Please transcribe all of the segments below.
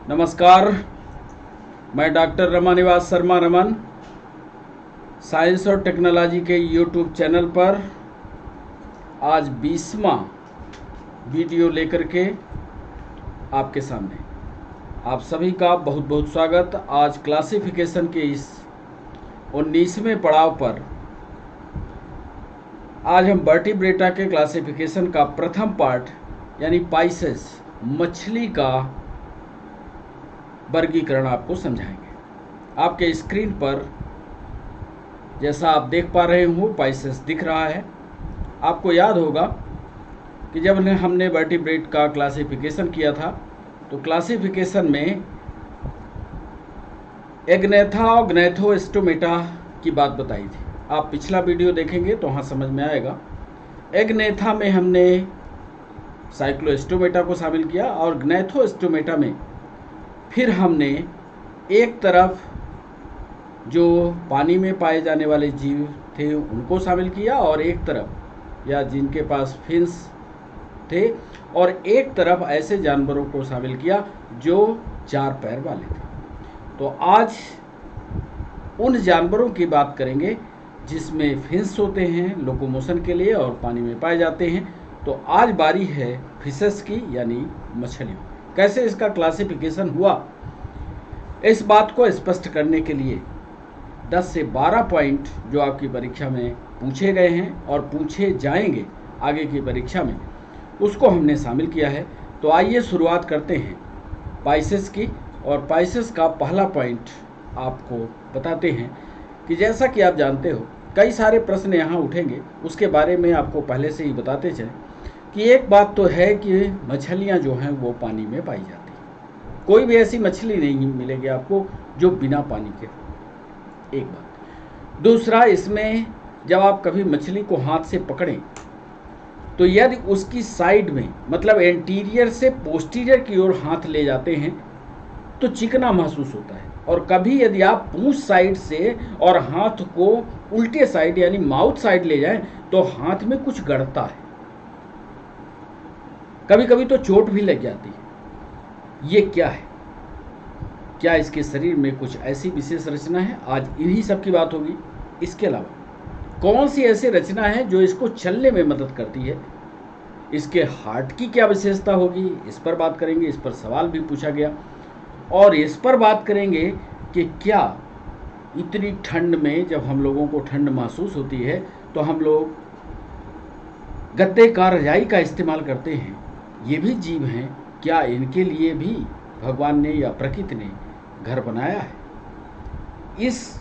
नमस्कार, मैं doctor Ramanivas Sharma Raman science और टेक्नोलॉजी के यूट्यूब चैनल पर आज 20वां वीडियो लेकर के आपके सामने आप सभी का बहुत बहुत स्वागत। आज क्लासिफिकेशन के इस 19वें पड़ाव पर आज हम वर्टिब्रेटा के क्लासिफिकेशन का प्रथम पार्ट यानी पाइसेस मछली का वर्गीकरण आपको समझाएंगे। आपके स्क्रीन पर जैसा आप देख पा रहे हो पाइसेस दिख रहा है। आपको याद होगा कि जब हमने वर्टिब्रेट का क्लासिफिकेशन किया था तो क्लासिफिकेशन में एग्नेथा और ग्नैथोस्टोमेटा की बात बताई थी। आप पिछला वीडियो देखेंगे तो वहाँ समझ में आएगा। एग्नेथा में हमने साइक्लोस्टोमेटा को शामिल किया और ग्नैथोस्टोमेटा में फिर हमने एक तरफ जो पानी में पाए जाने वाले जीव थे उनको शामिल किया और एक तरफ या जिनके पास फिन्स थे और एक तरफ ऐसे जानवरों को शामिल किया जो 4 पैर वाले थे। तो आज उन जानवरों की बात करेंगे जिसमें फिन्स होते हैं लोकोमोशन के लिए और पानी में पाए जाते हैं। तो आज बारी है फिशेस की यानी मछलियों। कैसे इसका क्लासिफिकेशन हुआ, इस बात को स्पष्ट करने के लिए 10 से 12 पॉइंट जो आपकी परीक्षा में पूछे गए हैं और पूछे जाएंगे आगे की परीक्षा में, उसको हमने शामिल किया है। तो आइए शुरुआत करते हैं पाइसेस की। और पाइसेस का पहला पॉइंट आपको बताते हैं कि जैसा कि आप जानते हो कई सारे प्रश्न यहाँ उठेंगे, उसके बारे में आपको पहले से ही बताते चलें कि एक बात तो है कि मछलियाँ जो हैं वो पानी में पाई जाती हैं। कोई भी ऐसी मछली नहीं मिलेगी आपको जो बिना पानी के, एक बात। दूसरा, इसमें जब आप कभी मछली को हाथ से पकड़ें तो यदि उसकी साइड में मतलब एंटीरियर से पोस्टीरियर की ओर हाथ ले जाते हैं तो चिकना महसूस होता है, और कभी यदि आप पूंछ साइड से और हाथ को उल्टे साइड यानी माउथ साइड ले जाएं तो हाथ में कुछ गड़ता है, कभी कभी तो चोट भी लग जाती है। ये क्या है? क्या इसके शरीर में कुछ ऐसी विशेष रचना है? आज इन्हीं सब की बात होगी। इसके अलावा कौन सी ऐसी रचना है जो इसको चलने में मदद करती है? इसके हार्ट की क्या विशेषता होगी, इस पर बात करेंगे। इस पर सवाल भी पूछा गया और इस पर बात करेंगे कि क्या इतनी ठंड में जब हम लोगों को ठंड महसूस होती है तो हम लोग गद्दे का रजाई का इस्तेमाल करते हैं। ये भी जीव हैं, क्या इनके लिए भी भगवान ने या प्रकृति ने घर बनाया है? इस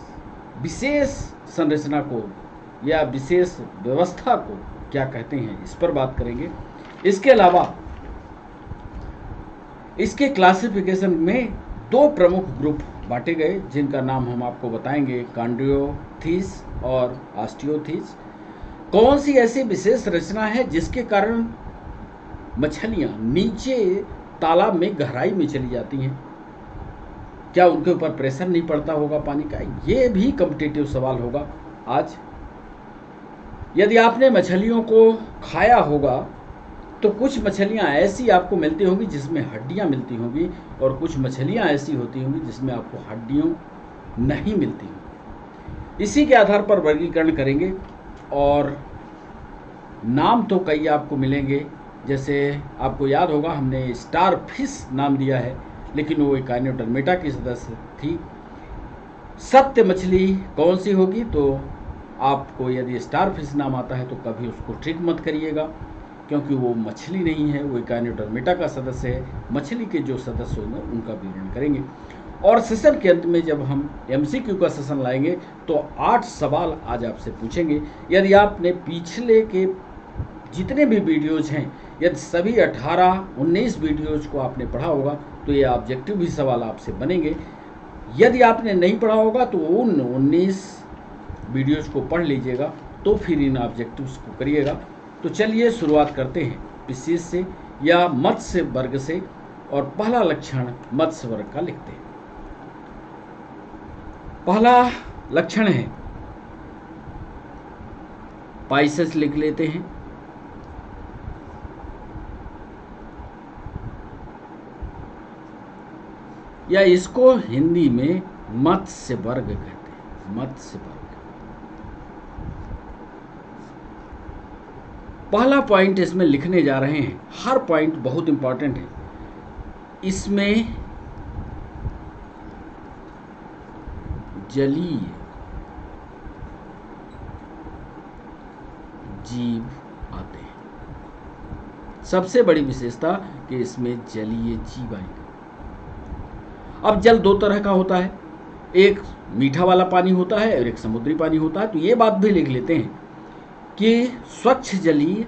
विशेष संरचना को या विशेष व्यवस्था को क्या कहते हैं, इस पर बात करेंगे। इसके अलावा इसके क्लासिफिकेशन में 2 प्रमुख ग्रुप बांटे गए जिनका नाम हम आपको बताएंगे, कॉन्ड्रियोथीस और ऑस्टियोथीस। कौन सी ऐसी विशेष रचना है जिसके कारण मछलियाँ नीचे तालाब में गहराई में चली जाती हैं? क्या उनके ऊपर प्रेशर नहीं पड़ता होगा पानी का? ये भी कॉम्पिटिटिव सवाल होगा आज। यदि आपने मछलियों को खाया होगा तो कुछ मछलियाँ ऐसी आपको मिलती होंगी जिसमें हड्डियाँ मिलती होंगी और कुछ मछलियाँ ऐसी होती होंगी जिसमें आपको हड्डियों नहीं मिलती होंगी। इसी के आधार पर वर्गीकरण करेंगे और नाम तो कई आपको मिलेंगे। जैसे आपको याद होगा हमने स्टार फिश नाम दिया है, लेकिन वो एकाइनोडर्मेटा की सदस्य थी। सत्य मछली कौन सी होगी? तो आपको यदि स्टार फिश नाम आता है तो कभी उसको ट्रिक मत करिएगा, क्योंकि वो मछली नहीं है, वो एकाइनोडर्मेटा का सदस्य है। मछली के जो सदस्य होंगे उनका विवरण करेंगे और सेशन के अंत में जब हम MCQ का सेशन लाएंगे तो 8 सवाल आज आपसे पूछेंगे। यदि आपने पिछले के जितने भी वीडियोज हैं, यदि सभी 18-19 वीडियोज को आपने पढ़ा होगा तो ये ऑब्जेक्टिव भी सवाल आपसे बनेंगे। यदि आपने नहीं पढ़ा होगा तो उन 19 वीडियोज को पढ़ लीजिएगा, तो फिर इन ऑब्जेक्टिव्स को करिएगा। तो चलिए शुरुआत करते हैं फिशेस से या मत्स्य वर्ग से, और पहला लक्षण मत्स्य वर्ग का लिखते हैं। पहला लक्षण है पाइसेस, लिख लेते हैं। या इसको हिंदी में मत्स्य वर्ग कहते हैं, मत्स्य वर्ग। पहला पॉइंट इसमें लिखने जा रहे हैं, हर पॉइंट बहुत इंपॉर्टेंट है। इसमें जलीय जीव आते हैं। सबसे बड़ी विशेषता कि इसमें जलीय जीव आएंगे। अब जल दो तरह का होता है, एक मीठा वाला पानी होता है और एक समुद्री पानी होता है। तो ये बात भी लिख लेते हैं कि स्वच्छ जलीय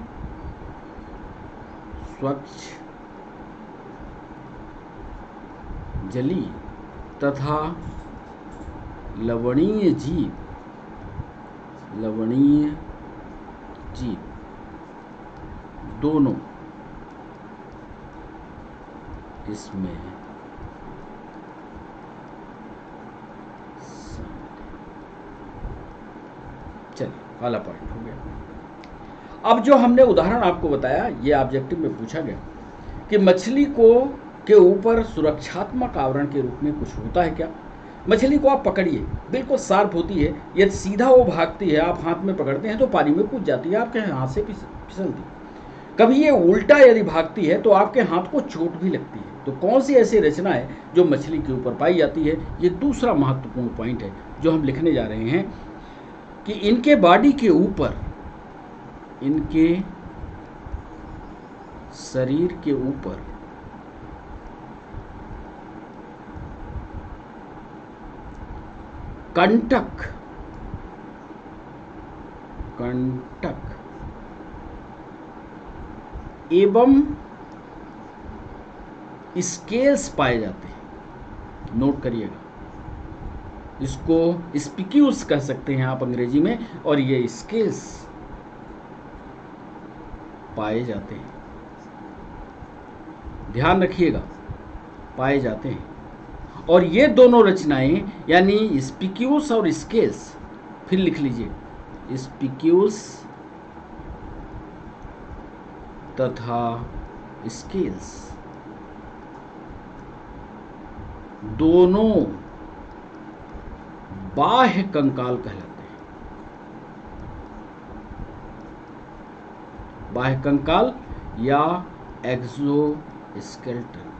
तथा लवणीय जीव दोनों इसमें चलिए, पहला पॉइंट हो गया। अब जो हमने उदाहरण आपको बताया, ये ऑब्जेक्टिव में पूछा गया कि मछली के ऊपर सुरक्षात्मक आवरण के रूप में कुछ होता है क्या। मछली को आप पकड़िए, बिल्कुल शार्प होती है, यदि सीधा वो भागती है, आप हाथ में पकड़ते हैं तो पानी में कूद जाती है, आपके हाथ से फिसलती है। कभी ये उल्टा यदि भागती है तो आपके हाथ को चोट भी लगती है। तो कौन सी ऐसी रचना है जो मछली के ऊपर पाई जाती है, ये दूसरा महत्वपूर्ण पॉइंट है जो हम लिखने जा रहे हैं कि इनके बॉडी के ऊपर, इनके शरीर के ऊपर कंटक एवं स्केल्स पाए जाते हैं। नोट करिएगा, इसको स्पिक्यूल्स कह सकते हैं आप अंग्रेजी में, और ये स्केल्स पाए जाते हैं। ध्यान रखिएगा, पाए जाते हैं। और ये दोनों रचनाएं यानी स्पिक्यूल्स और स्केल्स, फिर लिख लीजिए, स्पिक्यूल्स तथा स्केल्स दोनों बाह्य कंकाल कहलाते हैं। बाह्य कंकाल या एक्सोस्केलेटन।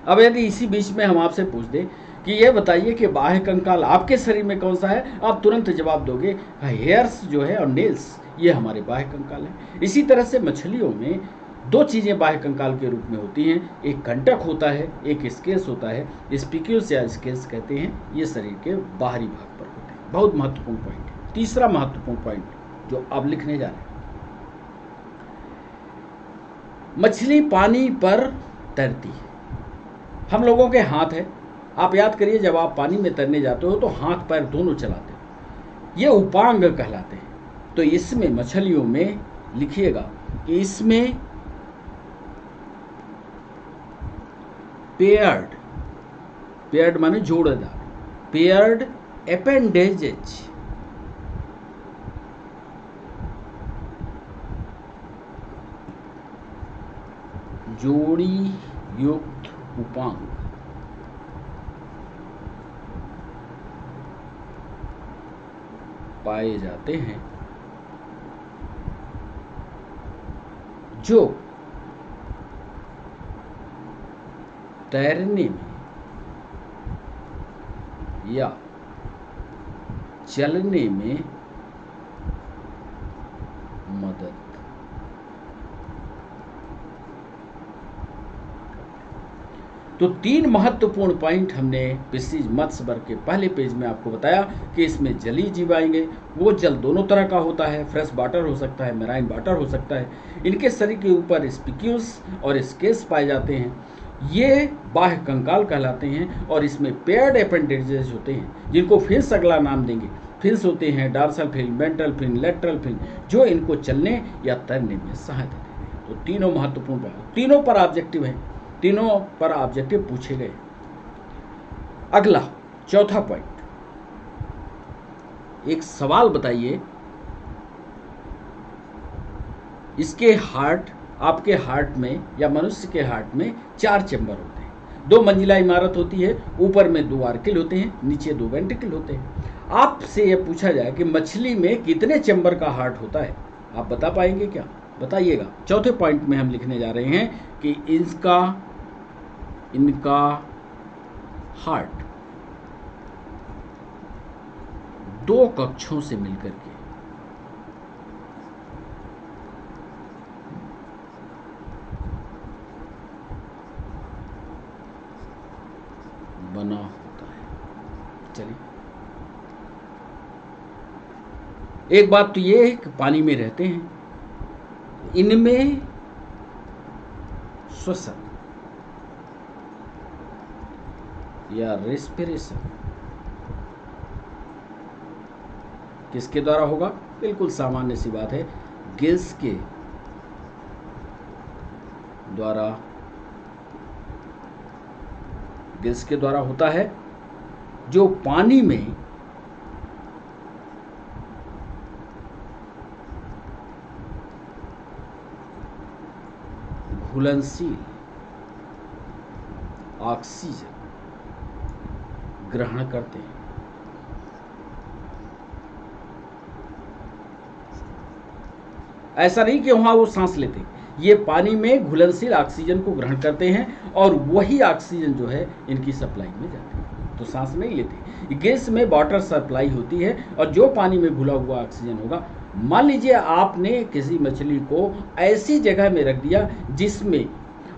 अब यदि इसी बीच में हम आपसे पूछ दें कि यह बताइए कि बाह्य कंकाल आपके शरीर में कौन सा है, आप तुरंत जवाब दोगे हेयर्स जो है और नेल्स, ये हमारे बाह्य कंकाल हैं। इसी तरह से मछलियों में दो चीज़ें बाह्य कंकाल के रूप में होती हैं, एक कंटक होता है, एक स्केल्स होता है। स्पिक्यूल्स या स्केल्स कहते हैं, ये शरीर के बाहरी भाग पर होते हैं। बहुत महत्वपूर्ण पॉइंट है। तीसरा महत्वपूर्ण पॉइंट जो अब लिखने जा रहे हैं, मछली पानी पर तैरती है। हम लोगों के हाथ है, आप याद करिए जब आप पानी में तैरने जाते हो तो हाथ पैर दोनों चलाते हो, ये उपांग कहलाते हैं। तो इसमें मछलियों में लिखिएगा कि इसमें पेयर्ड माने जोड़ेदार, पेयर्ड अपेंडेजेज, जोड़ी युक्त उपांग पाए जाते हैं जो तैरने में या चलने में मदद। तो तीन महत्वपूर्ण पॉइंट हमने प्रीसीज मत्स्य वर्ग के पहले पेज में आपको बताया कि इसमें जलीय जीव आएंगे। वो जल दोनों तरह का होता है, फ्रेश वाटर हो सकता है, मेराइन वाटर हो सकता है। इनके शरीर के ऊपर स्पिक्यूल्स और स्केल्स पाए जाते हैं, ये बाह्य कंकाल कहलाते हैं। और इसमें पेयर्ड अपेंडेजेस होते हैं जिनको फिर अगला नाम देंगे। फिन्स होते हैं, dorsal fin, ventral fin, lateral fin, जो इनको चलने या तैरने में सहायता देते हैं। तो तीनों महत्वपूर्ण पॉइंट, तीनों पर ऑब्जेक्टिव हैं, तीनों पर ऑब्जेक्टिव पूछे गए। अगला चौथा पॉइंट, एक सवाल बताइए, इसके हार्ट आपके हार्ट में या मनुष्य के हार्ट में 4 चैम्बर होते हैं। 2 मंजिला इमारत होती है, ऊपर में 2 आर्किल होते हैं, नीचे 2 वेंट्रिकल होते हैं। आपसे यह पूछा जाए कि मछली में कितने चैम्बर का हार्ट होता है, आप बता पाएंगे क्या? बताइएगा। चौथे पॉइंट में हम लिखने जा रहे हैं कि इनका हार्ट 2 कक्षों से मिलकर के बना होता है। चलिए, एक बात तो ये है कि पानी में रहते हैं, इनमें श्वसन या रेस्पिरेशन किसके द्वारा होगा? बिल्कुल सामान्य सी बात है, गिल्स के द्वारा होता है, जो पानी में घुलनशील ऑक्सीजन ग्रहण करते हैं। ऐसा नहीं कि वहां वो सांस लेते, ये पानी में घुलनशील ऑक्सीजन को ग्रहण करते हैं और वही ऑक्सीजन जो है इनकी सप्लाई में जाती है, तो सांस नहीं लेते। गैस में वाटर सप्लाई होती है और जो पानी में घुला हुआ ऑक्सीजन होगा, मान लीजिए आपने किसी मछली को ऐसी जगह में रख दिया जिसमें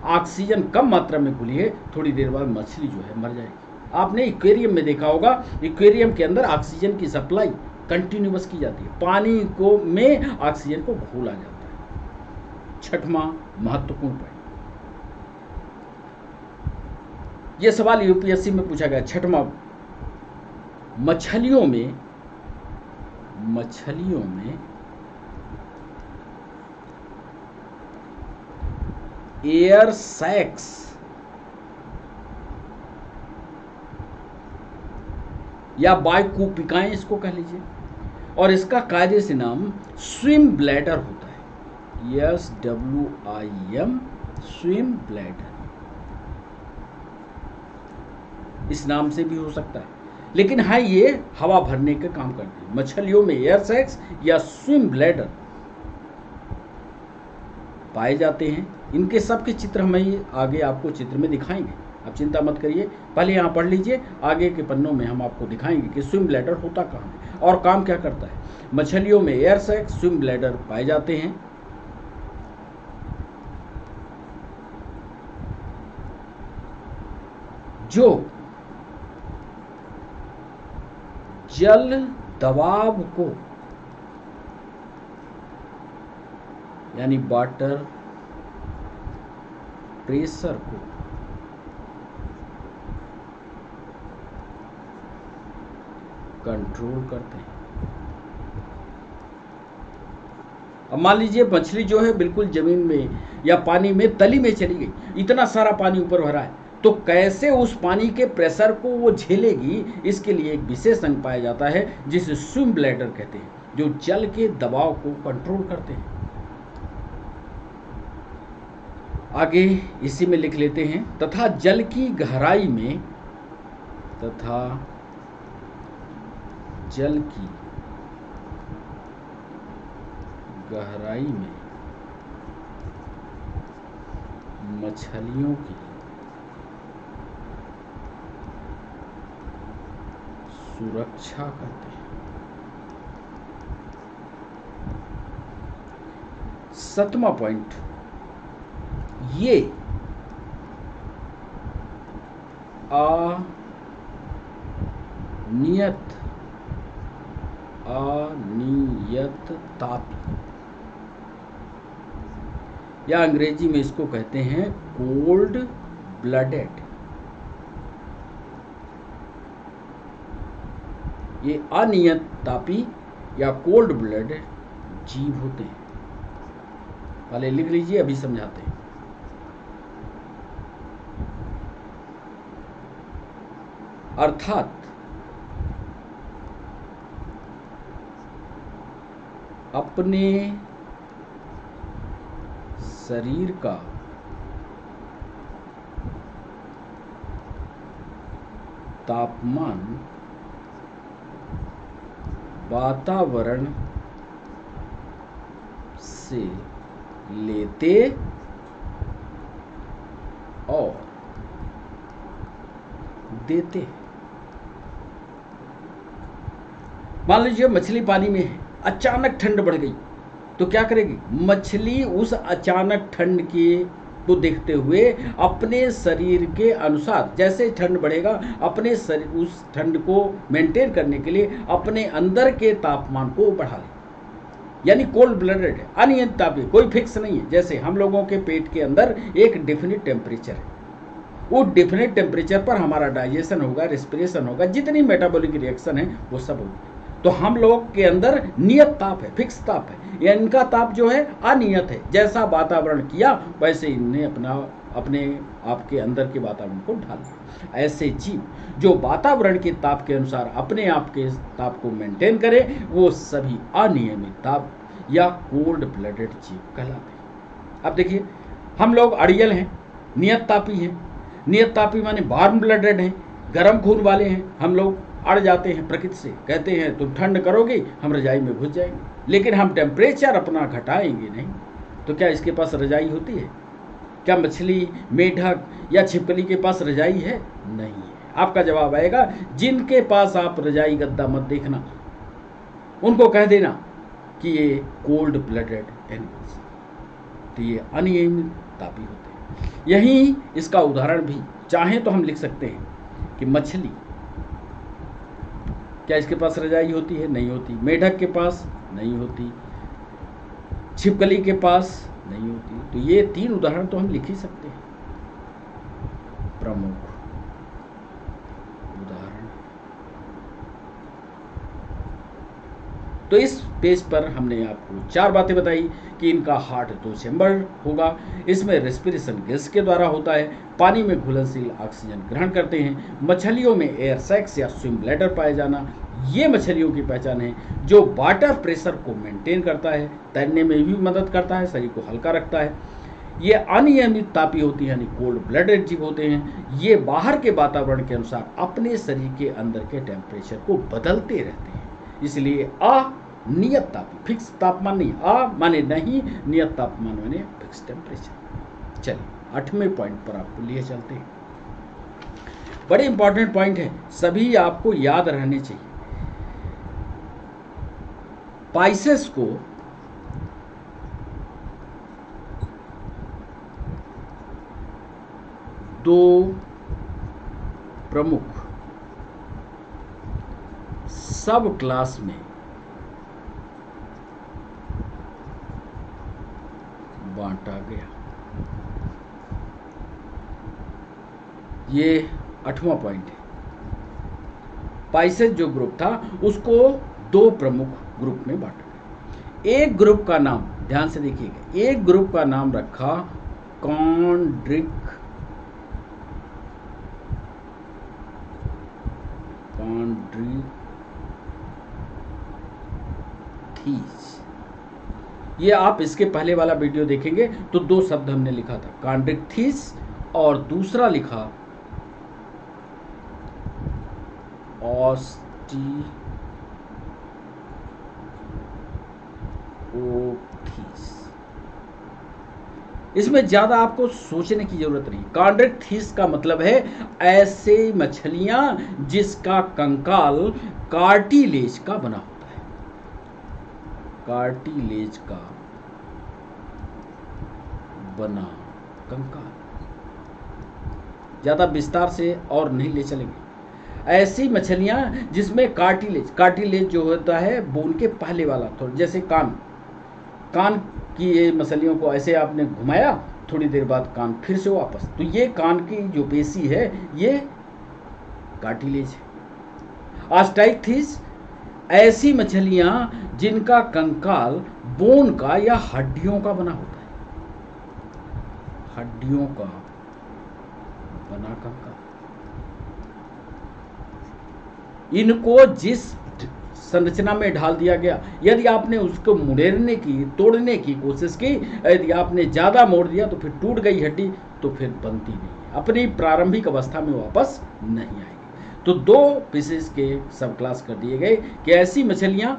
ऑक्सीजन कम मात्रा में घुली है, थोड़ी देर बाद मछली जो है मर जाएगी। आपने एक्वेरियम में देखा होगा, एक्वेरियम के अंदर ऑक्सीजन की सप्लाई कंटिन्यूअस की जाती है, पानी को में ऑक्सीजन को घोला जाता है। छठवां महत्वपूर्ण पॉइंट, यह सवाल यूपीएससी में पूछा गया। छठवां, मछलियों में एयर सैक्स या बाइकूपिकाएं इसको कह लीजिए, और इसका कायदे से नाम स्विम ब्लैडर होता है। SWIM, स्विम ब्लैडर, इस नाम से भी हो सकता है, लेकिन हाँ, ये हवा भरने का काम करती है। मछलियों में एयर सैक्स या स्विम ब्लैडर पाए जाते हैं। इनके सब के चित्र हम आगे आपको चित्र में दिखाएंगे, आप चिंता मत करिए, पहले यहाँ पढ़ लीजिए, आगे के पन्नों में हम आपको दिखाएंगे कि स्विम ब्लैडर होता कहाँ है और काम क्या करता है। मछलियों में एयर सैक्स, स्विम ब्लैडर पाए जाते हैं। जो जल दबाव को, यानी वाटर प्रेशर को कंट्रोल करते हैं। अब मान लीजिए मछली जो है बिल्कुल जमीन में या पानी में तली में चली गई, इतना सारा पानी ऊपर भरा है, तो कैसे उस पानी के प्रेशर को वो झेलेगी, इसके लिए एक विशेष अंग पाया जाता है जिसे स्विम ब्लैडर कहते हैं, जो जल के दबाव को कंट्रोल करते हैं। आगे इसी में लिख लेते हैं, तथा जल की गहराई में, मछलियों की सुरक्षा करते हैं। 7वां पॉइंट, ये अनियत तापी, या अंग्रेजी में इसको कहते हैं कोल्ड ब्लडेड। ये अनियत तापी या कोल्ड ब्लडेड जीव होते हैं। पहले लिख लीजिए, अभी समझाते हैं। अर्थात अपने शरीर का तापमान वातावरण से लेते और देते। मान लीजिए मछली पानी में है, अचानक ठंड बढ़ गई तो क्या करेगी मछली? उस अचानक ठंड को देखते हुए अपने शरीर के अनुसार जैसे ठंड बढ़ेगा अपने शरीर उस ठंड को मेंटेन करने के लिए अपने अंदर के तापमान को बढ़ा ले, यानी कोल्ड ब्लडेड है, अनियमित तापी, कोई फिक्स नहीं है। जैसे हम लोगों के पेट के अंदर एक डेफिनिट टेम्परेचर है, वो डेफिनेट टेम्परेचर पर हमारा डाइजेशन होगा, रेस्पिरेशन होगा, जितनी मेटाबॉलिक रिएक्शन है वो सब होगी। तो हम लोग के अंदर नियत ताप है, फिक्स ताप है, या इनका ताप जो है अनियत है। जैसा वातावरण किया वैसे इनने अपने आपके अंदर के वातावरण को ढाल दिया। ऐसे जीव जो वातावरण के ताप के अनुसार अपने आप के ताप को मेंटेन करे वो सभी अनियमित ताप या कोल्ड ब्लडेड जीव कहलाते हैं। अब देखिए हम लोग अड़ियल हैं, नियत तापी हैं। नियत तापी माने वार्म ब्लडेड हैं, गर्म खून वाले हैं। हम लोग अड़ जाते हैं प्रकृति से, कहते हैं तुम ठंड करोगे हम रजाई में घुस जाएंगे, लेकिन हम टेम्परेचर अपना घटाएंगे नहीं। तो क्या इसके पास रजाई होती है? क्या मछली, मेढक या छिपकली के पास रजाई है? नहीं है। आपका जवाब आएगा जिनके पास आप रजाई गद्दा मत देखना, उनको कह देना कि ये कोल्ड ब्लडेड एनिमल्स, तो ये अनियमित तापी होते हैं। यही इसका उदाहरण भी चाहें तो हम लिख सकते हैं कि मछली, क्या इसके पास रजाई होती है? नहीं होती। मेढक के पास नहीं होती, छिपकली के पास नहीं होती। तो ये 3 उदाहरण तो हम लिख ही सकते हैं, प्रमुख उदाहरण। तो इस पेज पर हमने आपको 4 बातें बताई कि इनका हार्ट 2 चैम्बर होगा, इसमें रेस्पिरेशन गैस के द्वारा होता है, पानी में घुलनशील ऑक्सीजन ग्रहण करते हैं, मछलियों में एयर सैक्स या स्विम ब्लैडर पाए जाना, ये मछलियों की पहचान है जो वाटर प्रेशर को मेंटेन करता है, तैरने में भी मदद करता है, शरीर को हल्का रखता है। ये अनियमित तापी होती है, यानी कोल्ड ब्लडेड जीव होते हैं। ये बाहर के वातावरण के अनुसार अपने शरीर के अंदर के टेम्परेचर को बदलते रहते हैं, इसलिए अनियत तापी, फिक्स तापमान नहीं, माने नहीं, नियत तापमान माने फिक्स टेम्परेचर। चलिए 8वें पॉइंट पर आपको लिए चलते हैं। बड़े इंपॉर्टेंट पॉइंट है, सभी आपको याद रहने चाहिए। स्पाइसेस को दो प्रमुख सब क्लास में बांटा गया। ये 8वां पॉइंट है। स्पाइसेस जो ग्रुप था उसको 2 प्रमुख ग्रुप में बांटा गया। एक ग्रुप का नाम, ध्यान से देखिएगा, एक ग्रुप का नाम रखा कॉन्ड्रिक्थीज, ये आप इसके पहले वाला वीडियो देखेंगे तो 2 शब्द हमने लिखा था, कॉन्ड्रिक्थीज, और दूसरा लिखा ऑस्टियोथीज। इसमें ज्यादा आपको सोचने की जरूरत नहीं। कॉन्ड्रिक्थीज का मतलब है ऐसे मछलियां जिसका कंकाल कार्टिलेज का बना होता है, कार्टिलेज का बना कंकाल। ज्यादा विस्तार से और नहीं ले चलेंगे। ऐसी मछलियां जिसमें कार्टिलेज जो होता है बोन के पहले वाला, थोड़ा जैसे कान की ये मछलियों को ऐसे आपने घुमाया, थोड़ी देर बाद कान फिर से वापस, तो ये कान की जो पेशी है ये कार्टिलेज है। ऑस्टियोथीज ऐसी मछलियां जिनका कंकाल बोन का या हड्डियों का बना होता है, हड्डियों का बना कंकाल। इनको जिस संरचना में ढाल दिया गया। यदि आपने उसको मुड़ेरने की, तोड़ने की कोशिश की, यदि आपने ज़्यादा मोड़ दिया तो फिर टूट गई हड्डी, तो फिर बनती नहीं है, अपनी प्रारंभिक अवस्था में वापस नहीं आएगी। तो दो पीसेस के सब क्लास कर दिए गए कि ऐसी मछलियाँ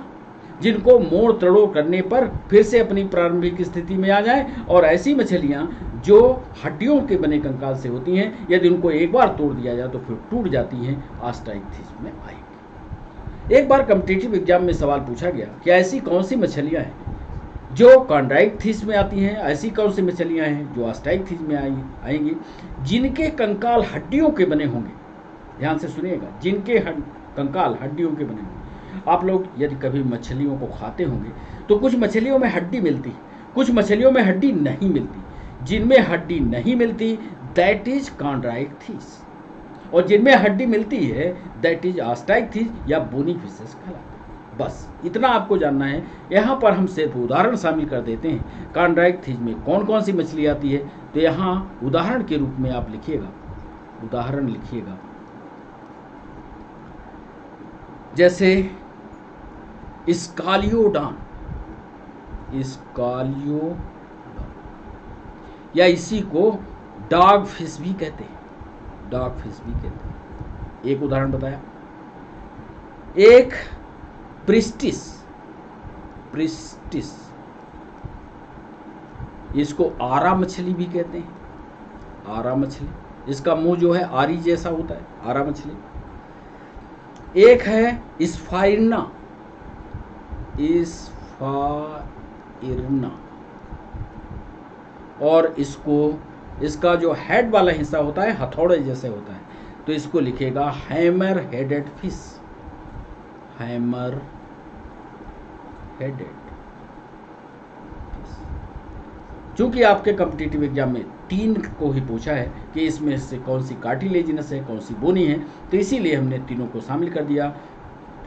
जिनको मोड़ तोड़ करने पर फिर से अपनी प्रारंभिक स्थिति में आ जाए, और ऐसी मछलियाँ जो हड्डियों के बने कंकाल से होती हैं, यदि उनको एक बार तोड़ दिया जाए तो फिर टूट जाती हैं, ऑस्टाइक्थिस में आएगी। एक बार कॉम्पिटिटिव एग्जाम में सवाल पूछा गया कि ऐसी कौन सी मछलियाँ हैं जो कॉन्ड्राइक्थिस में आती हैं, ऐसी कौन सी मछलियाँ हैं जो ऑस्टाइक्थिस में आएंगी, जिनके कंकाल हड्डियों के बने होंगे। ध्यान से सुनिएगा, जिनके कंकाल हड्डियों के बने होंगे। आप लोग यदि कभी मछलियों को खाते होंगे तो कुछ मछलियों में हड्डी मिलती, कुछ मछलियों में हड्डी नहीं मिलती। जिनमें हड्डी नहीं मिलती दैट इज कॉन्ड्राइक्थिस, और जिनमें हड्डी मिलती है दैट इज ऑस्टाइक्थिस या बोनी फिशेस कहलाते। बस इतना आपको जानना है। यहाँ पर हम सिर्फ उदाहरण शामिल कर देते हैं कॉन्ड्राइक्थिस में कौन कौन सी मछली आती है। तो यहाँ उदाहरण के रूप में आप लिखिएगा, उदाहरण लिखिएगा, जैसे स्कालियोडान, स्कालियोडान, या इसी को डॉग फिश भी कहते हैं, डॉग फिश भी कहते हैं। एक उदाहरण बताया। एक प्रिस्टिस, प्रिस्टिस, इसको आरा मछली भी कहते हैं, आरा मछली। इसका मुंह जो है आरी जैसा होता है, आरा मछली। एक है स्फाइरना, स्फाइरना, और इसको, इसका जो हेड वाला हिस्सा होता है हथौड़े जैसे होता है, तो इसको लिखेगा hammer headed fish, hammer headed fish. चूंकि आपके कॉम्पिटिटिव एग्जाम में 3 को ही पूछा है कि इसमें से कौन सी कार्टिलेजिनस है, कौन सी बोनी है, तो इसीलिए हमने तीनों को शामिल कर दिया।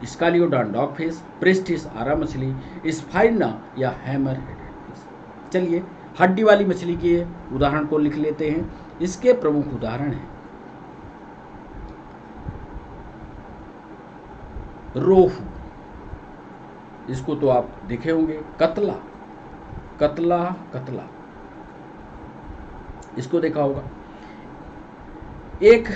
स्कालियोडान डॉग फिश, प्रिस्टिस आरा मछली, स्फाइरना या हैमर हेडेड फिश। चलिए हड्डी वाली मछली के उदाहरण को लिख लेते हैं। इसके प्रमुख उदाहरण हैं रोहू, इसको तो आप देखे होंगे, कतला, कतला, कतला, इसको देखा होगा। एक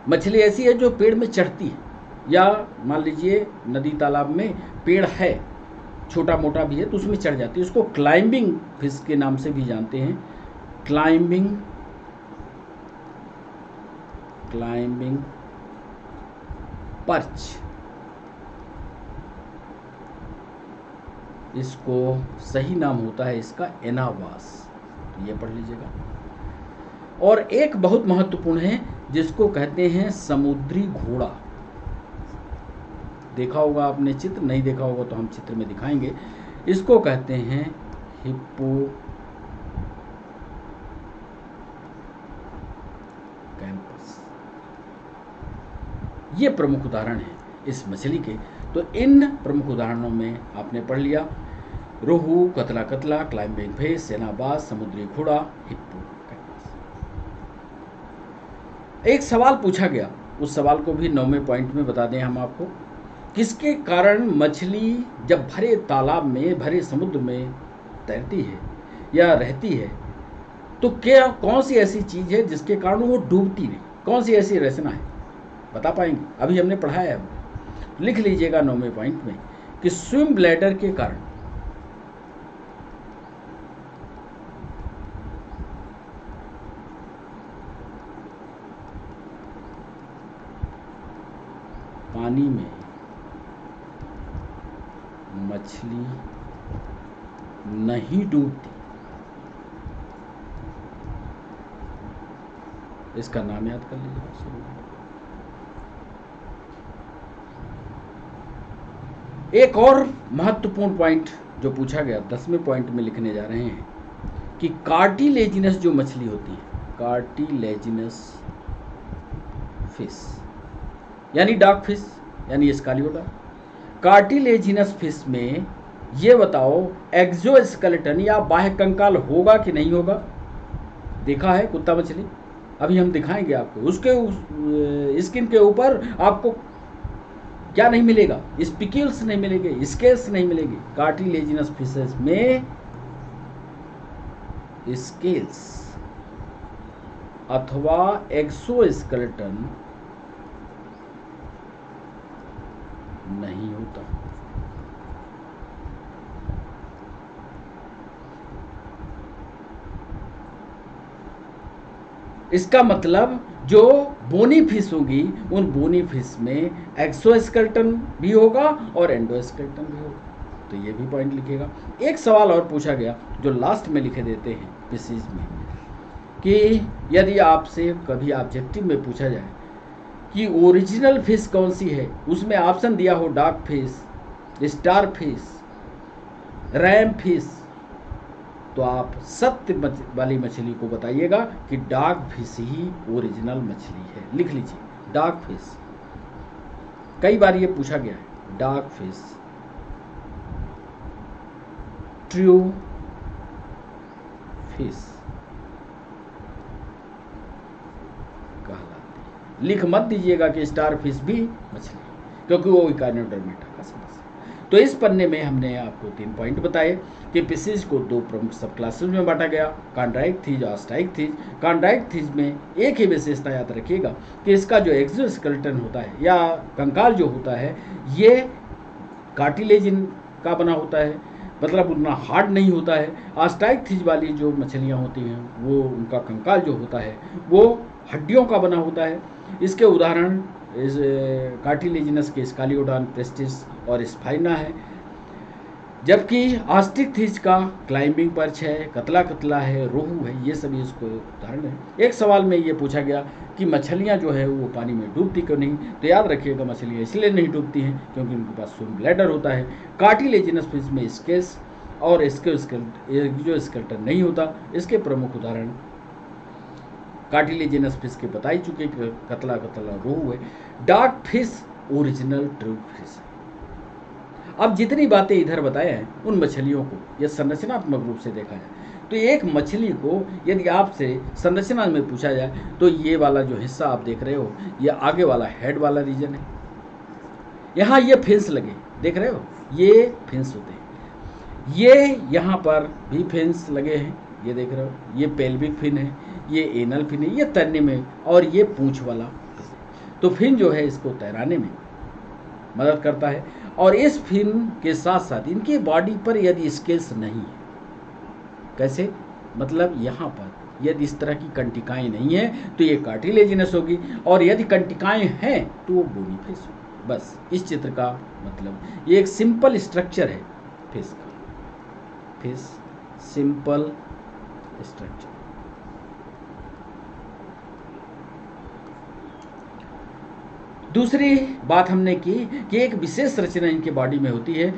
मछली ऐसी है जो पेड़ में चढ़ती है, या मान लीजिए नदी तालाब में पेड़ है, छोटा मोटा भी है तो उसमें चढ़ जाती है, उसको क्लाइंबिंग फिश के नाम से भी जानते हैं, क्लाइंबिंग, क्लाइंबिंग पर्च, इसको सही नाम होता है इसका एनावास, ये पढ़ लीजिएगा। और एक बहुत महत्वपूर्ण है जिसको कहते हैं समुद्री घोड़ा। देखा होगा आपने चित्र, नहीं देखा होगा तो हम चित्र में दिखाएंगे। इसको कहते हैं हिप्पोकैम्पस। ये प्रमुख उदाहरण है इस मछली के। तो इन प्रमुख उदाहरणों में आपने पढ़ लिया रोहू, कतला कतला, क्लाइंबिंग फिश, सेनाबाज, समुद्री घोड़ा, हिप्पोकैम्पस। एक सवाल पूछा गया, उस सवाल को भी 9वें पॉइंट में बता दें हम आपको। किसके कारण मछली जब भरे तालाब में, भरे समुद्र में तैरती है या रहती है, तो क्या कौन सी ऐसी चीज़ है जिसके कारण वो डूबती नहीं? कौन सी ऐसी रचना है, बता पाएंगे? अभी हमने पढ़ाया है, लिख लीजिएगा 9वें पॉइंट में कि स्विम ब्लैडर के कारण पानी में मछली नहीं डूबती, इसका नाम याद कर लीजिएगा। एक और महत्वपूर्ण पॉइंट जो पूछा गया 10वें पॉइंट में लिखने जा रहे हैं कि कार्टिलेजिनस जो मछली होती है, कार्टिलेजिनस फिश यानी डॉग फिश यानी स्कालियोडान, कार्टिलेजिनस फिश में ये बताओ एक्सोस्केलेटन या बाह्य कंकाल होगा कि नहीं होगा? देखा है कुत्ता मछली, अभी हम दिखाएंगे आपको। उसके स्किन के ऊपर आपको क्या नहीं मिलेगा? स्पिक्यूल्स नहीं मिलेंगे, स्केल्स नहीं मिलेंगे। कार्टिलेजिनस फिशेस में स्केल्स अथवा एक्सोस्केलेटन नहीं होता। इसका मतलब जो बोनी फिश होगी उन बोनी फिश में एक्सोस्केलेटन भी होगा और एंडोस्केलेटन भी होगा। तो ये भी पॉइंट लिखेगा। एक सवाल और पूछा गया जो लास्ट में लिखे देते हैं फिशेज में, कि यदि आपसे कभी ऑब्जेक्टिव में पूछा जाए कि ओरिजिनल फिश कौन सी है, उसमें ऑप्शन दिया हो dark fish, star fish, RAM fish, तो आप सत्य वाली मछली को बताइएगा कि डार्क फिश ही ओरिजिनल मछली है। लिख लीजिए डार्क फिश। कई बार ये पूछा गया है। डार्क फिश ट्रू फिश कहलाती है। लिख मत दीजिएगा कि स्टार फिश भी मछली, क्योंकि वो इकाइनोडर्मेटा का सदस्य है। तो इस पन्ने में हमने आपको 3 पॉइंट बताए कि फिशेज को 2 प्रमुख सब क्लासेस में बांटा गया, कॉन्ड्राइक थीज और आस्टाइक थीज। कॉन्ड्राइक थीज में एक ही विशेषता याद रखिएगा कि इसका जो एक्सोस्केलेटन होता है या कंकाल जो होता है ये कार्टिलेजिन का बना होता है, मतलब उतना हार्ड नहीं होता है। आस्टाइक थीज वाली जो मछलियाँ होती हैं वो उनका कंकाल जो होता है वो हड्डियों का बना होता है। इसके उदाहरण इस कार्टिलेजिनस के स्कालियोडॉन, प्रेस्टिस और स्पाइना है, जबकि आस्टिक थीज का क्लाइंबिंग पर्च है, कतला कतला है, रोहू है, ये सभी इसको उदाहरण है। एक सवाल में ये पूछा गया कि मछलियाँ जो है वो पानी में डूबती क्यों नहीं, तो याद रखिएगा मछलियाँ इसलिए नहीं डूबती हैं क्योंकि उनके पास स्विम ब्लैडर होता है। कार्टिलेजिनस फिश में स्केल्स और एक्सोस्केलेटन नहीं होता। इसके प्रमुख उदाहरण कार्टिलेजिनस फिश के बता ही चुके, कतला कतला रोहू है। Dark fish original true fish है। अब जितनी बातें इधर बताए हैं उन मछलियों को यह संरचनात्मक रूप से देखा जाए तो एक मछली को यदि आपसे संरचना में पूछा जाए तो ये वाला जो हिस्सा आप देख रहे हो ये आगे वाला हेड वाला रीजन है। यहाँ ये फिन्स लगे देख रहे हो, ये फिन्स होते हैं। ये यहाँ पर भी फिन्स लगे हैं, ये देख रहे हो, ये पेल्विक फिन है, ये एनल फिन है, ये तैरने में, और ये पूंछ वाला। तो फिन जो है इसको तैराने में मदद करता है। और इस फिन के साथ साथ इनकी बॉडी पर यदि स्केल्स नहीं है, कैसे, मतलब यहाँ पर यदि इस तरह की कंटिकाएं नहीं है तो ये कार्टिलेजिनस होगी, और यदि कंटिकाएं हैं तो वो बोनी फिश होगी। बस इस चित्र का मतलब ये एक सिंपल स्ट्रक्चर है फिश का, फिश सिंपल स्ट्रक्चर। दूसरी बात हमने की कि एक विशेष रचना इनके बॉडी में होती है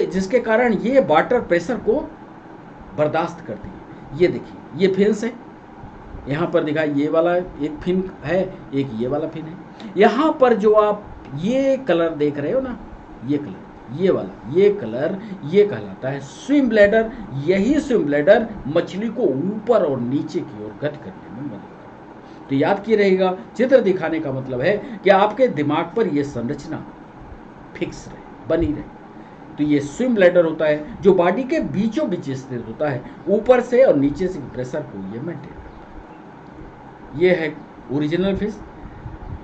जिसके कारण ये वाटर प्रेशर को बर्दाश्त करती है। ये देखिए ये फिन्स है, यहाँ पर दिखा ये वाला एक फिन है, एक ये वाला फिन है। यहाँ पर जो आप ये कलर देख रहे हो ना, ये कलर, ये वाला, ये कलर, ये कहलाता है स्विम ब्लैडर। यही स्विम ब्लैडर मछली को ऊपर और नीचे की ओर गति करने में मदद करता है। तो याद किए रहेगा, चित्र दिखाने का मतलब है कि आपके दिमाग पर यह संरचना फिक्स रहे, बनी रहे। तो ये स्विम ब्लैडर होता है जो बॉडी के बीचों बीच स्थित होता है, ऊपर से और नीचे से प्रेशर को ये मेंटेन करता है। ये है ओरिजिनल फिश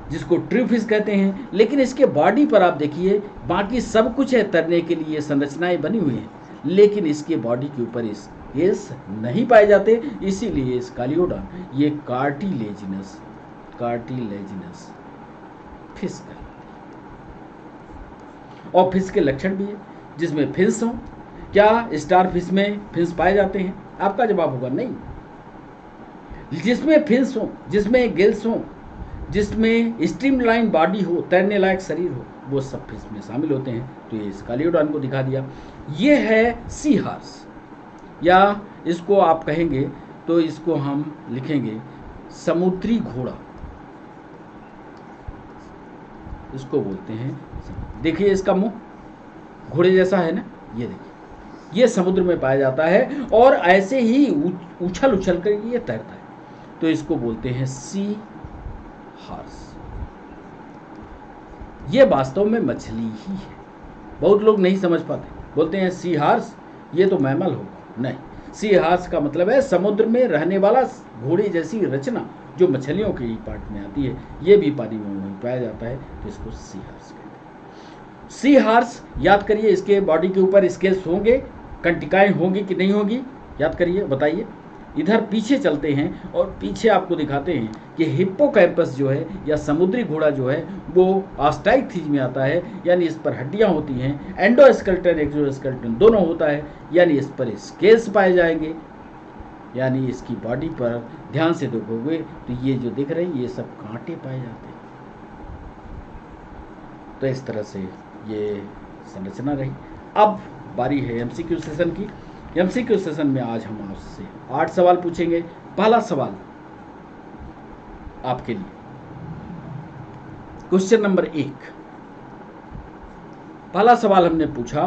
जिसको ट्रू फिश कहते हैं। लेकिन इसके बॉडी पर आप देखिए बाकी सब कुछ है, तैरने के लिए संरचनाएं बनी हुई हैं, लेकिन इसके बॉडी के ऊपर स्केल्स नहीं पाए जाते, इसीलिए स्कालियोडॉन ये कार्टिलेजिनस फिश कहलाती है। और फिश के लक्षण भी है जिसमें फिन्स हों। क्या स्टार फिश में फिन्स पाए जाते हैं? आपका जवाब होगा नहीं। जिसमें फिन्स हों, जिसमें गिल्स हों, जिसमें स्ट्रीमलाइन बॉडी हो, तैरने लायक शरीर हो, वो सब फिश में शामिल होते हैं। तो ये स्कालियोडॉन को दिखा दिया। ये है सी हॉर्स, या इसको आप कहेंगे तो इसको हम लिखेंगे समुद्री घोड़ा, इसको बोलते हैं। देखिए इसका मुंह घोड़े जैसा है ना, ये देखिए, ये समुद्र में पाया जाता है और ऐसे ही उछल उछल कर ये तैरता है। तो इसको बोलते हैं सी हॉर्स। ये वास्तव में मछली ही है। बहुत लोग नहीं समझ पाते, बोलते हैं सी हार्स, ये तो मैमल होगा। नहीं, सी हार्स का मतलब है समुद्र में रहने वाला घोड़े जैसी रचना जो मछलियों के ही पार्ट में आती है, ये भी पानी में वहीं पाया जाता है, तो इसको सी हार्स कहते हैं। सी हार्स याद करिए, इसके बॉडी के ऊपर स्केल्स होंगे, कंटिकाएं होंगी कि नहीं होंगी, याद करिए, बताइए। इधर पीछे चलते हैं और पीछे आपको दिखाते हैं कि हिप्पोकैम्पस जो है या समुद्री घोड़ा जो है वो ऑस्टाइकथीज में आता है, यानी इस पर हड्डियां होती हैं, एंडोस्केलेटन एक्सोस्केलेटन दोनों होता है, यानी इस पर स्केल्स पाए जाएंगे, यानी इसकी बॉडी पर ध्यान से देखोगे तो ये जो दिख रहे हैं ये सब कांटे पाए जाते हैं। तो इस तरह से ये संरचना रही। अब बारी है एमसीक्यू सेशन की। एमसीक्यू सेशन में आज हम आपसे 8 सवाल पूछेंगे। पहला सवाल आपके लिए, क्वेश्चन नंबर 1। पहला सवाल हमने पूछा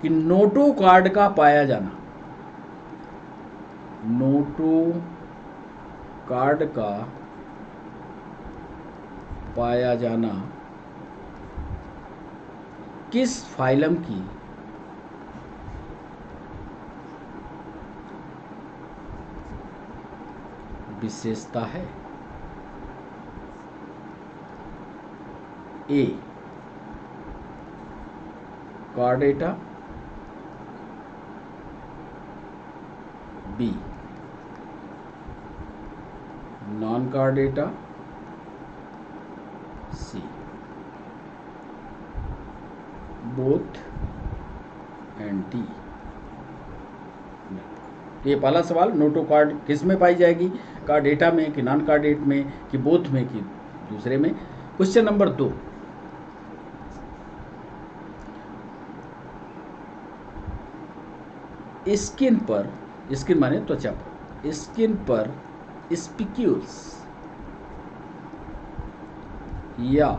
कि नोटो कार्ड का पाया जाना, नोटो कार्ड का पाया जाना किस फाइलम की विशेषता है? A chordata, B non chordata, C both and D. ये पहला सवाल, नोटो कार्ड किस में पाई जाएगी, कार्डेटा में कि नॉन कार्डेट में कि बोथ में कि दूसरे में। क्वेश्चन नंबर 2, स्किन पर, स्किन माने त्वचा पर, स्किन पर स्पिक्यूल्स या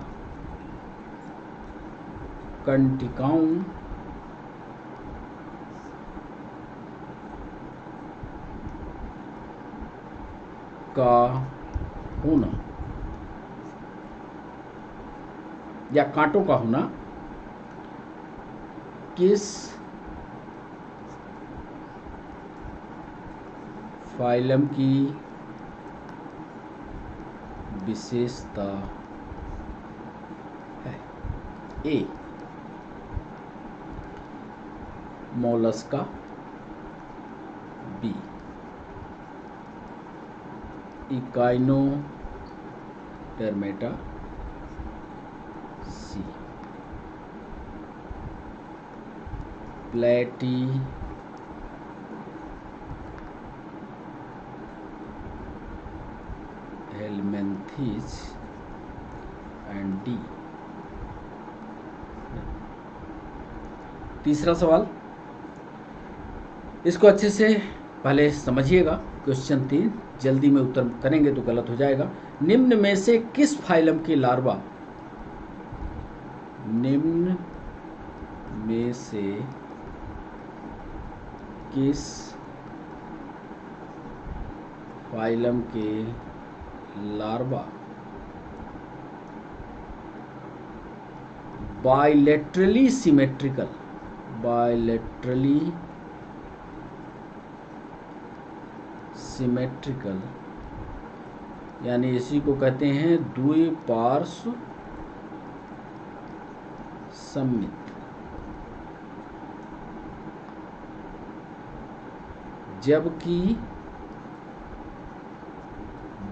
कंटिकाउन का होना या कांटों का होना किस फाइलम की विशेषता है? ए मोलस्का, बी इकाइनोडर्मेटा, सी प्लेटी हेलमिंथेस एंड डी। तीसरा सवाल, इसको अच्छे से पहले समझिएगा। क्वेश्चन 3 जल्दी में उत्तर करेंगे तो गलत हो जाएगा। निम्न में से किस फाइलम के लार्वा, निम्न में से किस फाइलम के larva bilaterally symmetrical, bilaterally symmetrical यानी इसी को कहते हैं द्विपार्श्व सममित, जबकि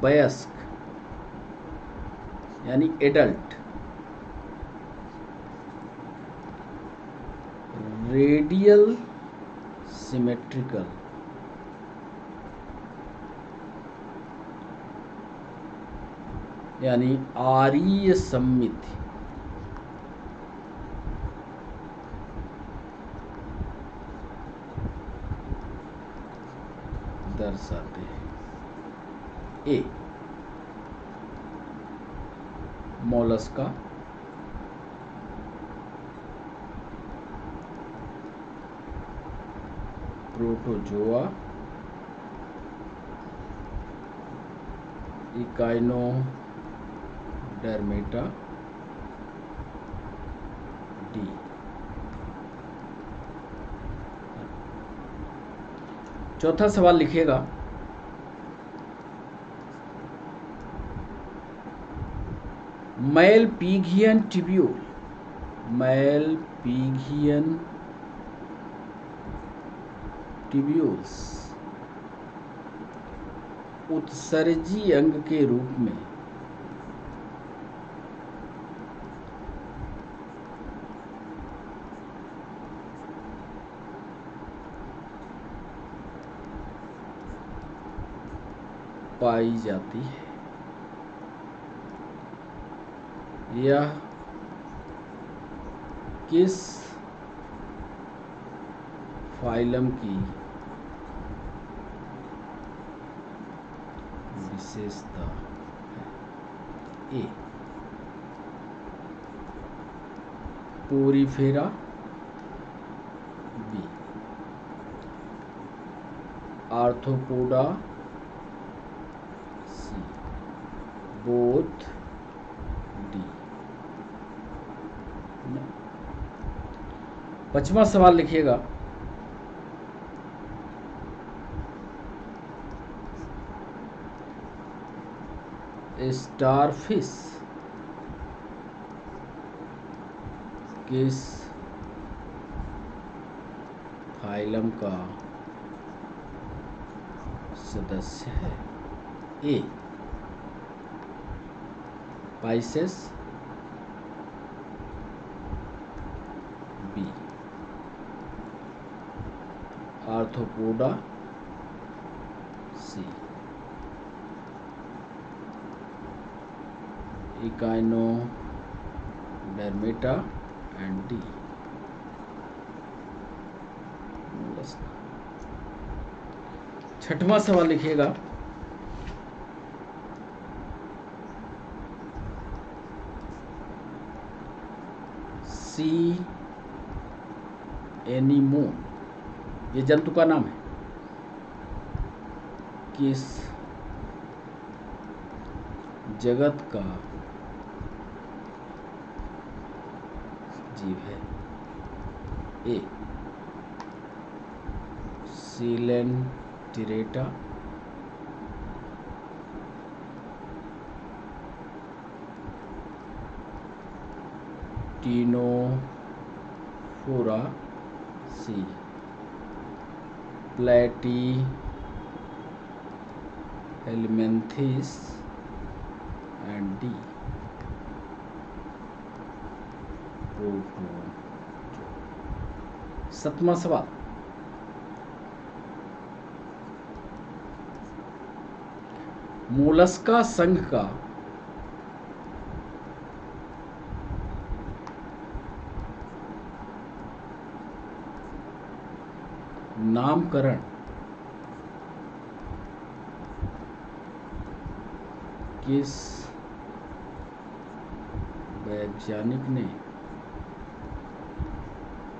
वयस्क यानी एडल्ट रेडियल सिमेट्रिकल यानी आरीय सममिति दर्शाते हैं। ए मोलस्का, प्रोटोजोआ, इकाइनोडर्मेटा, चौथा सवाल लिखिएगा, मैलपिघियन ट्यूब्यूल, मैलपिघियन ट्यूब्यूल्स उत्सर्जी अंग के रूप में पाई जाती है। यह किस फाइलम की विशेषता है? A porifera, B arthropoda, C both, D. पांचवा सवाल लिखिएगा, स्टारफिश किस फाइलम का सदस्य है? A pisces, B arthropoda, C echinodermata and D mollusc. छठवां सवाल लिखिएगा, सी एनीमोन, ये जंतु का नाम है, किस जगत का जीव है? ए सीलेंटिरेटा, टीनोफोरा, सी प्लेटी हेलमेंथिस एंड डी प्रोटोजोआ। सातवां सवाल, मोलस्का संघ का नामकरण किस वैज्ञानिक ने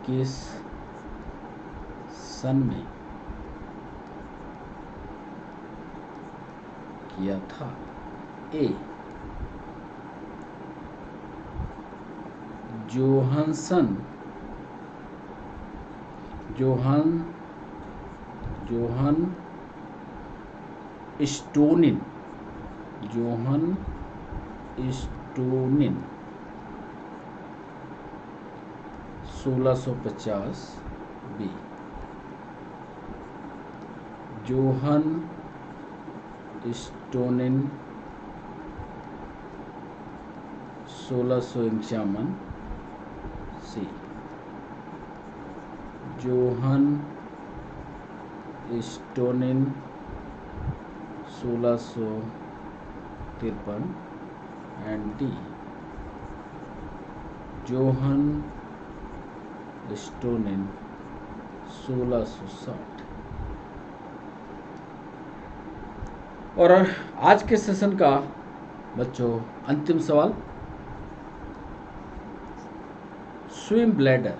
किस सन में किया था? A Johansson Johann Stonin 1650, B Johann Stonin 1651, C Johann Stonin 1653 and D Johann Stonin 1660। और आज के सेशन का बच्चों अंतिम सवाल, स्विम ब्लैडर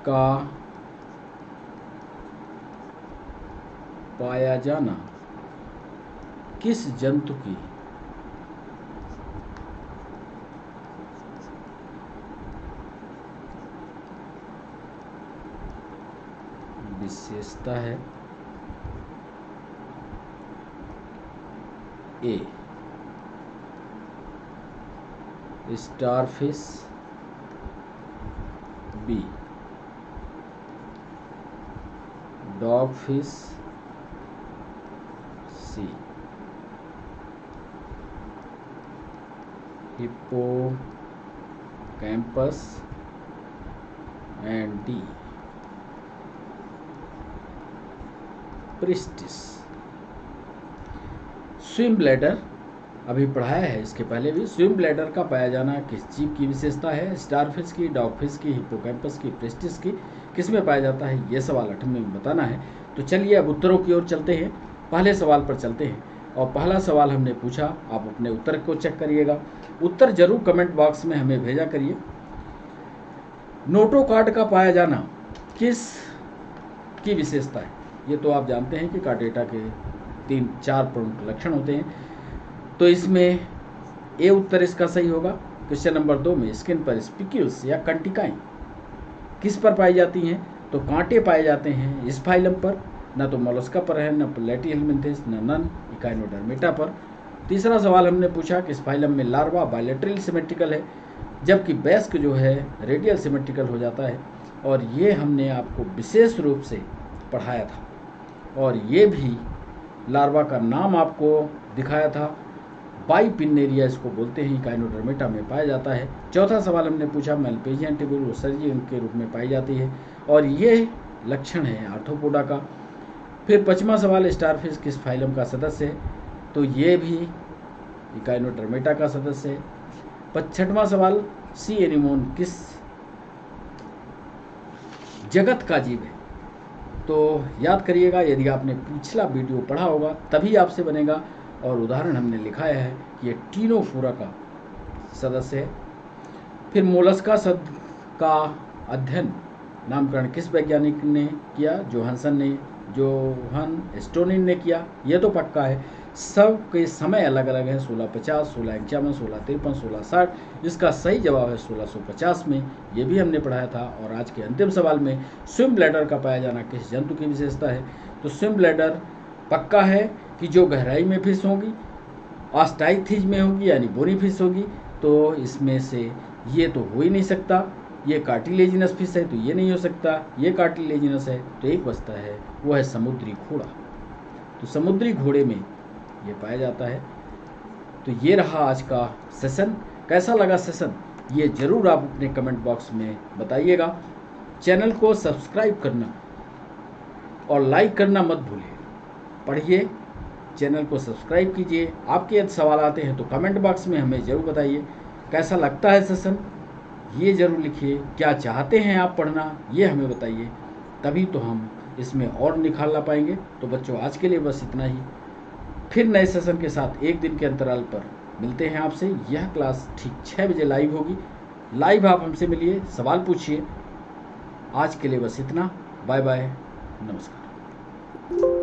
का पाया जाना किस जंतु की विशेषता है A, starfish B, dogfish C, hippocampus and D, pristis. Swim bladder अभी पढ़ाया है इसके पहले भी। स्विम ब्लैडर का पाया जाना किस जीव की विशेषता है? स्टारफिश की, डॉगफिश की, हिप्पोकैम्पस की, प्रिस्टिस की। किस में पाया जाता है? ये सवाल 8वें में बताना है। तो चलिए अब उत्तरों की ओर चलते हैं। पहले सवाल पर चलते हैं और पहला सवाल हमने पूछा, आप अपने उत्तर को चेक करिएगा। उत्तर जरूर कमेंट बॉक्स में हमें भेजा करिए। नोटोकार्ड का पाया जाना किस की विशेषता है? ये तो आप जानते हैं कि कार्डेटा के 3-4 प्रमुख लक्षण होते हैं। तो इसमें ए उत्तर इसका सही होगा। क्वेश्चन नंबर 2 में स्किन पर स्पिक्यूल्स या कंटिकाएं किस पर पाई जाती हैं? तो कांटे पाए जाते हैं इस फाइलम पर, न तो मोलस्का पर है, न प्लेटिहेल्मिन्थेस, न नन इकाइनोडर्मेटा पर। तीसरा सवाल हमने पूछा कि इस फाइलम में लार्वा बायलैटरल सिमेट्रिकल है, जबकि बैस्क जो है रेडियल सिमेट्रिकल हो जाता है। और ये हमने आपको विशेष रूप से पढ़ाया था, और ये भी लार्वा का नाम आपको दिखाया था। बाइपिन्नेरिया इसको बोलते हैं, इकाइनोडर्मेटा में पाया जाता है। चौथा सवाल हमने पूछा मेलपेजियन टिब्यूल सर्जी के रूप में पाई जाती है, और ये लक्षण है आर्थ्रोपोडा का। फिर 5वां सवाल स्टारफिश किस फाइलम का सदस्य है? तो ये भी इकाइनोडर्मेटा का सदस्य है। 6वां सवाल सी एनीमोन किस जगत का जीव है? तो याद करिएगा, यदि आपने पिछला वीडियो पढ़ा होगा तभी आपसे बनेगा। और उदाहरण हमने लिखाया है कि ये टीनोफोरा का सदस्य है। फिर मोलस्का शब्द का अध्ययन नामकरण किस वैज्ञानिक ने किया? जोहान स्टोनिन ने किया, ये तो पक्का है। सब के समय अलग अलग है, 1650, 1651, 1653, 1660। इसका सही जवाब है 1650 में, ये भी हमने पढ़ाया था। और आज के अंतिम सवाल में स्विम ब्लैडर का पाया जाना किस जंतु की विशेषता है? तो स्विम ब्लैडर पक्का है कि जो गहराई में फिश होगी, ऑस्टाइथिज में होगी यानी बोरी फिश होगी, तो इसमें से ये तो हो ही नहीं सकता। ये कार्टिलेजिनस फिश है तो ये नहीं हो सकता, ये कार्टिलेजिनस है तो एक बचता है, वो है समुद्री घोड़ा। तो समुद्री घोड़े में ये पाया जाता है। तो ये रहा आज का सेशन। कैसा लगा सेशन ये ज़रूर आप अपने कमेंट बॉक्स में बताइएगा। चैनल को सब्सक्राइब करना और लाइक करना मत भूलिए। पढ़िए, चैनल को सब्सक्राइब कीजिए। आपके यदि सवाल आते हैं तो कमेंट बॉक्स में हमें ज़रूर बताइए। कैसा लगता है सेशन ये ज़रूर लिखिए। क्या चाहते हैं आप पढ़ना ये हमें बताइए, तभी तो हम इसमें और निखार ला पाएंगे। तो बच्चों आज के लिए बस इतना ही। फिर नए सेशन के साथ एक दिन के अंतराल पर मिलते हैं आपसे। यह क्लास ठीक 6 बजे लाइव होगी। लाइव आप हमसे मिलिए, सवाल पूछिए। आज के लिए बस इतना। बाय बाय, नमस्कार।